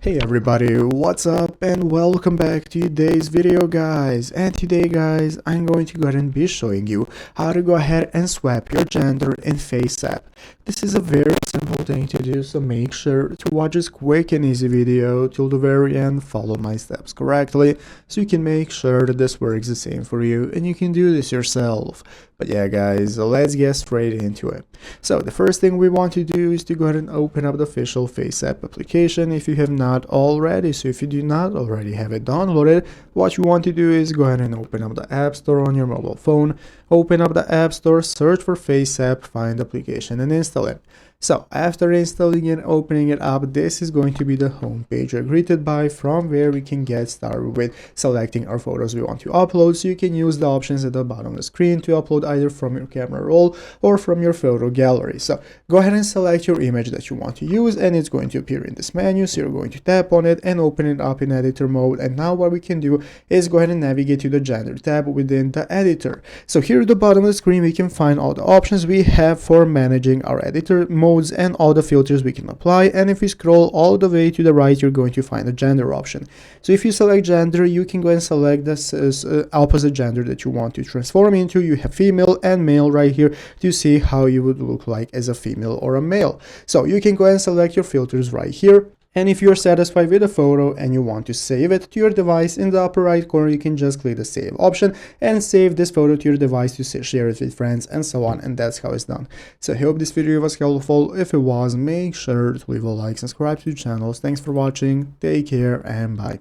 Hey everybody, what's up and welcome back to today's video guys. And today guys, I'm going to go ahead and be showing you how to go ahead and swap your gender in FaceApp. This is a very simple thing to do, so make sure to watch this quick and easy video till the very end, follow my steps correctly, so you can make sure that this works the same for you and you can do this yourself. But yeah guys, let's get straight into it. So the first thing we want to do is to go ahead and open up the official FaceApp application if you have not already. So if you do not already have it downloaded, what you want to do is go ahead and open up the App Store on your mobile phone, open up the App Store, search for FaceApp, find the application and install it. So after installing and opening it up, this is going to be the home page you're greeted by, from where we can get started with selecting our photos we want to upload. So you can use the options at the bottom of the screen to upload either from your camera roll or from your photo gallery. So go ahead and select your image that you want to use and it's going to appear in this menu. So you're going to tap on it and open it up in editor mode. And now what we can do is go ahead and navigate to the gender tab within the editor. So here at the bottom of the screen, we can find all the options we have for managing our editor mode and all the filters we can apply. And if we scroll all the way to the right, you're going to find the gender option. So if you select gender, you can go and select the opposite gender that you want to transform into. You have female and male right here to see how you would look like as a female or a male. So you can go and select your filters right here. And if you're satisfied with the photo and you want to save it to your device, in the upper right corner you can just click the save option and save this photo to your device to share it with friends and so on, and that's how it's done. So I hope this video was helpful. If it was, make sure to leave a like, subscribe to the channel. Thanks for watching, take care and bye.